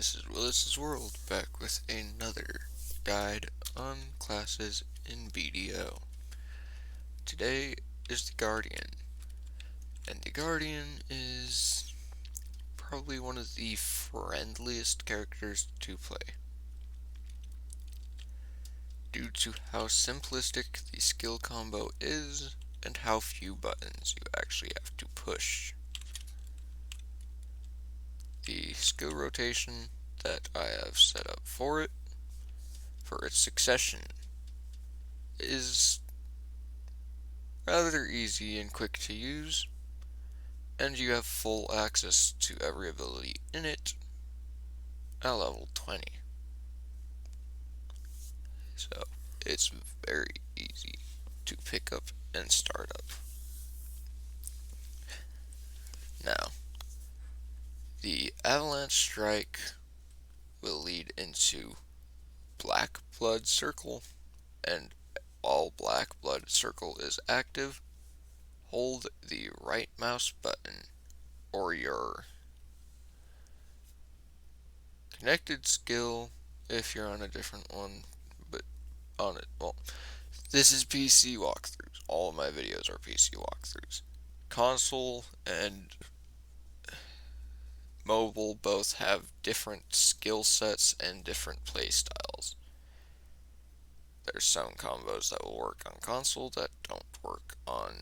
This is Willis's World, back with another guide on classes in BDO. Today is the Guardian, and the Guardian is probably one of the friendliest characters to play, due to how simplistic the skill combo is and how few buttons you actually have to push. The skill rotation that I have set up for it, for its succession, is rather easy and quick to use, and you have full access to every ability in it at level 20. So it's very easy to pick up and start up. Now, the Avalanche Strike will lead into Black Blood Circle, and while Black Blood Circle is active, hold the right mouse button or your connected skill if you're on a different one, but on it, well, this is PC walkthroughs. All of my videos are PC walkthroughs. Console and mobile both have different skill sets and different play styles. There's some combos that will work on console that don't work on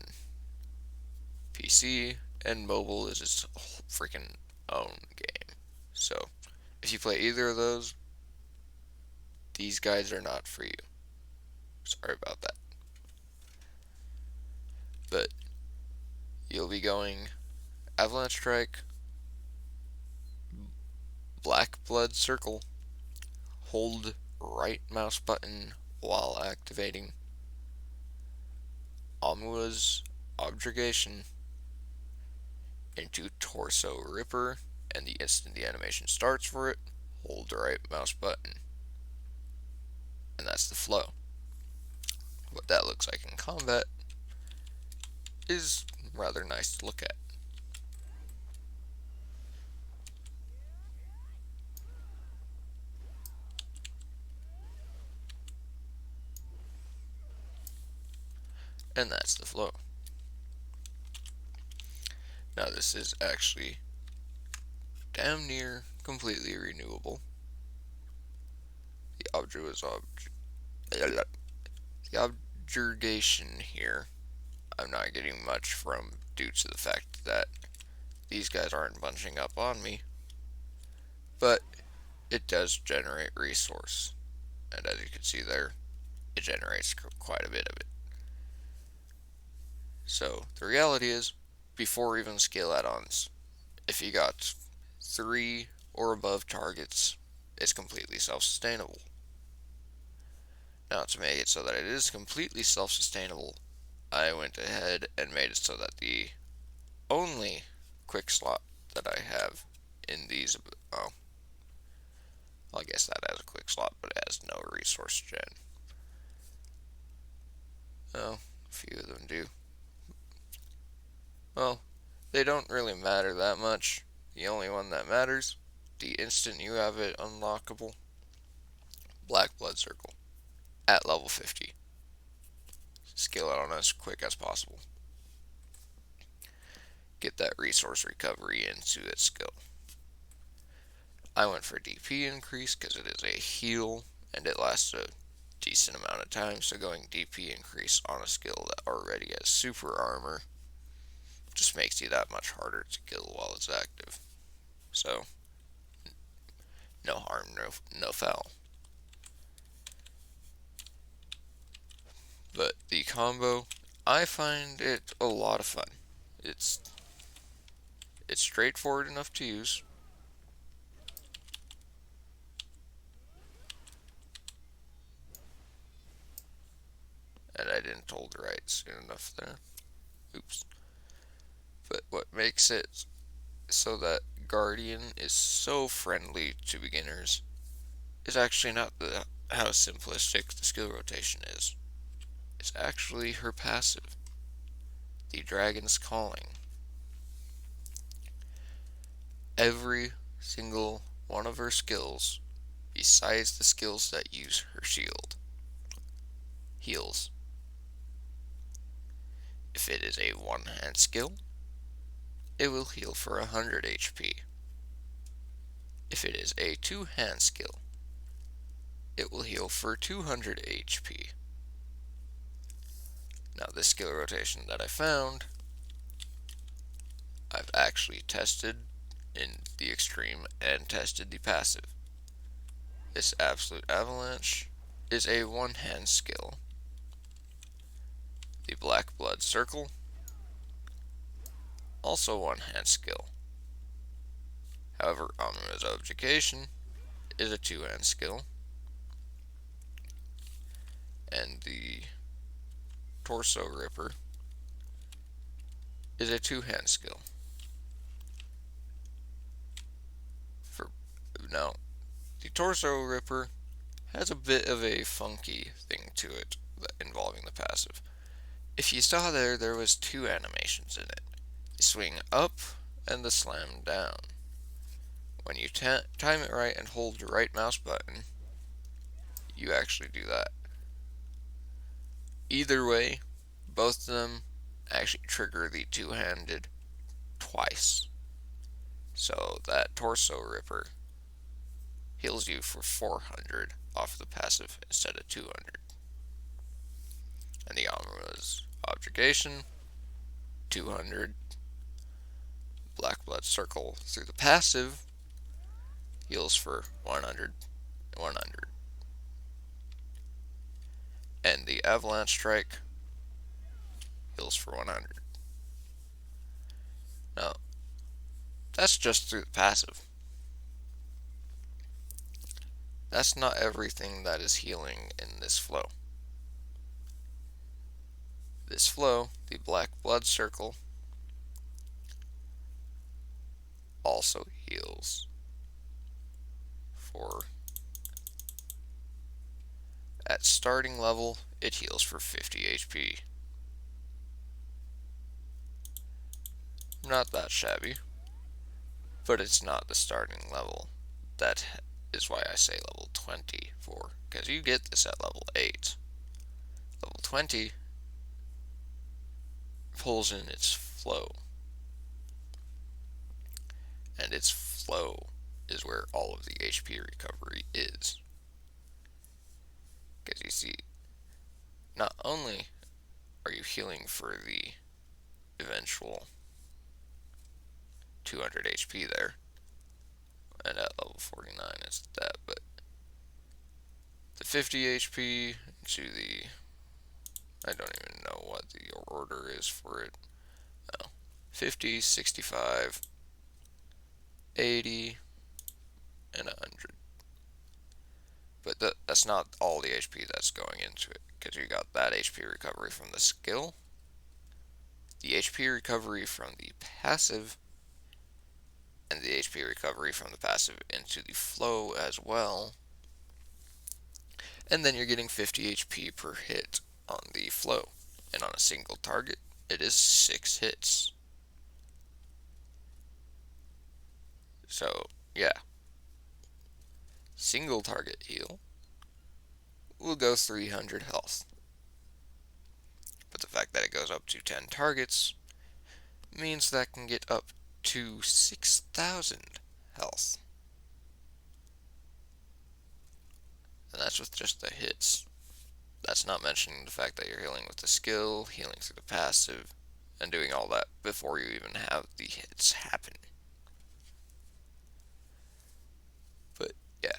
PC, and mobile is its freaking own game. So, if you play either of those, these guides are not for you. Sorry about that. But you'll be going Avalanche Strike, Black Blood Circle, hold right mouse button while activating Amua's Objurgation into Torso Ripper, and the instant the animation starts for it, hold the right mouse button. And that's the flow. What that looks like in combat is rather nice to look at. And that's the flow. Now this is actually damn near completely renewable. The objurgation here, I'm not getting much from due to the fact that these guys aren't bunching up on me, but it does generate resource, and as you can see there, it generates quite a bit of it. So the reality is, before even skill add-ons, if you got 3 or above targets, it's completely self-sustainable. Now, to make it so that it is completely self-sustainable, I went ahead and made it so that the only quick slot that I have in these, well, I guess that has a quick slot, but it has no resource gen. Well, a few of them do. Well, they don't really matter that much. The only one that matters, the instant you have it unlockable, Black Blood Circle, at level 50. Scale it on as quick as possible. Get that resource recovery into its skill. I went for DP increase because it is a heal and it lasts a decent amount of time, so going DP increase on a skill that already has super armor just makes you that much harder to kill while it's active. So, no harm, no foul. But the combo, I find it a lot of fun. It's straightforward enough to use. And I didn't hold the right soon enough there. Oops. But what makes it so that Guardian is so friendly to beginners is actually not how simplistic the skill rotation is. It's actually her passive, the Dragon's Calling. Every single one of her skills besides the skills that use her shield. Heals. If it is a one-hand skill, it will heal for 100 HP. If it is a two-hand skill, it will heal for 200 HP. Now this skill rotation that I found, I've actually tested in the extreme and tested the passive. This Absolute Avalanche is a one-hand skill. The Black Blood Circle, also one-hand skill. However, Omnima's Objugation is a two-hand skill. And the Torso Ripper is a two-hand skill. Now, the Torso Ripper has a bit of a funky thing to it involving the passive. If you saw there was two animations in it. The swing up and the slam down. When you time it right and hold your right mouse button, you actually do that. Either way, both of them actually trigger the two-handed twice. So that Torso Ripper heals you for 400 off the passive instead of 200. And the Omnima's Objugation, 200. Black Blood Circle through the passive heals for 100 and 100. And the Avalanche Strike heals for 100. Now, that's just through the passive. That's not everything that is healing in this flow. This flow, the Black Blood Circle, also heals for, at starting level, it heals for 50 HP. Not that shabby, but it's not the starting level. That is why I say level 24, because you get this at level 8. Level 20 pulls in its flow, and its flow is where all of the HP recovery is. Because you see, not only are you healing for the eventual 200 HP there, and at level 49 it's that, but the 50 HP to the, I don't even know what the order is for it. Oh, 50, 65, 80, and 100. But that's not all the HP that's going into it, because you got that HP recovery from the skill, the HP recovery from the passive, and the HP recovery from the passive into the flow as well. And then you're getting 50 HP per hit on the flow. And on a single target, it is 6 hits. So, yeah. Single target heal will go 300 health. But the fact that it goes up to 10 targets means that can get up to 6,000 health. And that's with just the hits. That's not mentioning the fact that you're healing with the skill, healing through the passive, and doing all that before you even have the hits happen. But yeah,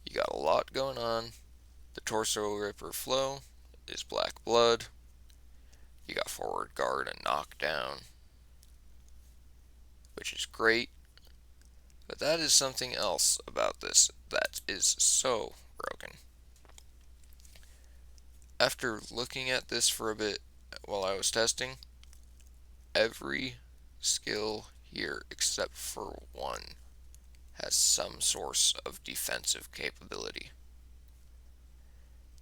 you got a lot going on. The Torso Ripper flow is Black Blood. You got forward guard and knockdown, which is great. But that is something else about this that is so broken. After looking at this for a bit while I was testing, every skill here except for one has some source of defensive capability.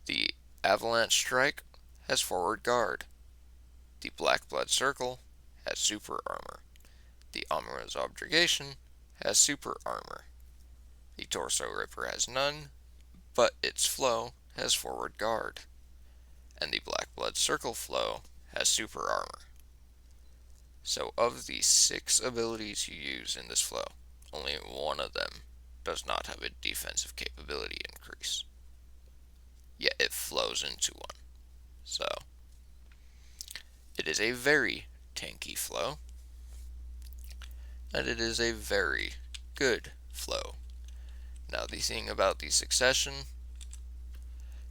The Avalanche Strike has forward guard. The Black Blood Circle has super armor. The Omnima's Objugation has super armor. The Torso Ripper has none, but its flow has forward guard. And the Black Blood Circle flow has super armor. So of the 6 abilities you use in this flow, only one of them does not have a defensive capability increase. Yet it flows into one. So it is a very tanky flow, and it is a very good flow. Now the thing about the Succession,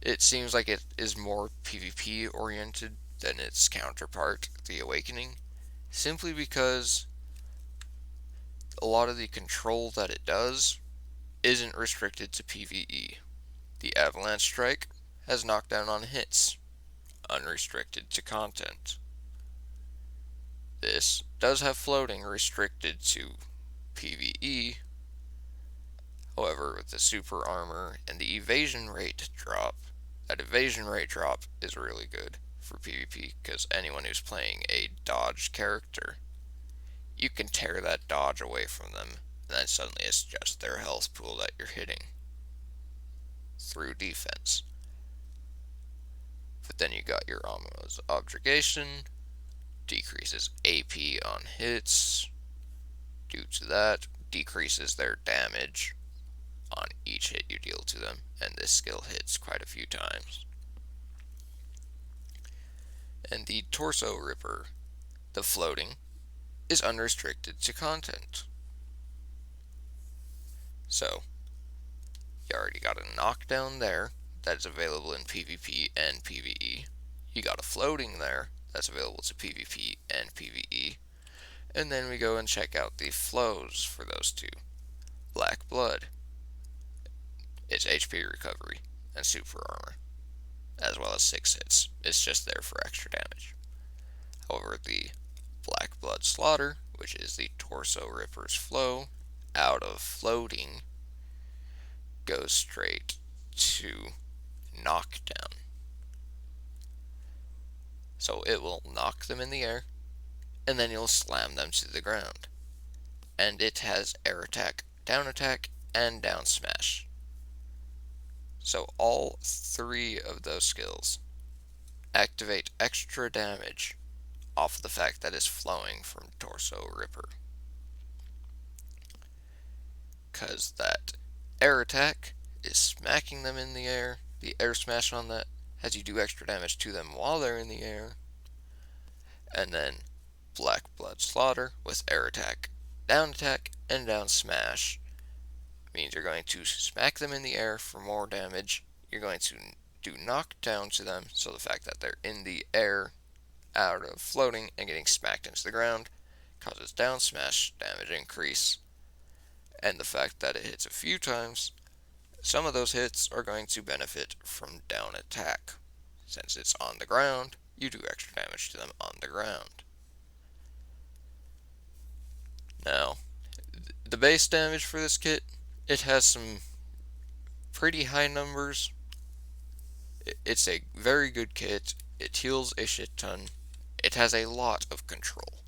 it seems like it is more PvP oriented than its counterpart, the Awakening, simply because a lot of the control that it does isn't restricted to PvE. The Avalanche Strike has knockdown on hits, unrestricted to content. This does have floating restricted to PvE, however with the super armor and the evasion rate drop, that evasion rate drop is really good for PvP because anyone who's playing a dodge character, you can tear that dodge away from them, and then suddenly it's just their health pool that you're hitting through defense. But then you got your Ammo's Objurgation, decreases AP on hits, due to that, decreases their damage on each hit you deal to them, and this skill hits quite a few times. And the Torso Ripper, the floating, is unrestricted to content. So, you already got a knockdown there that is available in PvP and PvE. You got a floating there that's available to PvP and PvE. And then we go and check out the flows for those two. Black Blood, it's HP recovery and super armor, as well as 6 hits. It's just there for extra damage. However, the Black Blood Slaughter, which is the Torso Ripper's flow, out of floating, goes straight to knockdown. So it will knock them in the air, and then you'll slam them to the ground. And it has air attack, and down smash. So all 3 of those skills activate extra damage off of the fact that it's flowing from Torso Ripper. Because that air attack is smacking them in the air. The air smash on that has you do extra damage to them while they're in the air. And then Black Blood Slaughter with air attack, and down smash means you're going to smack them in the air for more damage. You're going to do knockdown to them, so the fact that they're in the air out of floating and getting smacked into the ground causes down smash damage increase. And the fact that it hits a few times, some of those hits are going to benefit from down attack. Since it's on the ground, you do extra damage to them on the ground. Now, the base damage for this kit, it has some pretty high numbers. It's a very good kit. It heals a shit ton. It has a lot of control.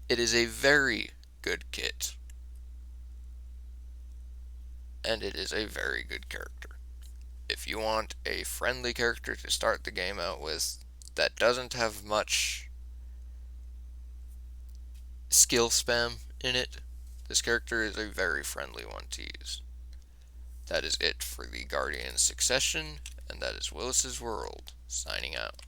It is a very good kit. And it is a very good character. If you want a friendly character to start the game out with that doesn't have much skill spam in it, this character is a very friendly one to use. That is it for the Guardian Succession, and that is Willis's World, signing out.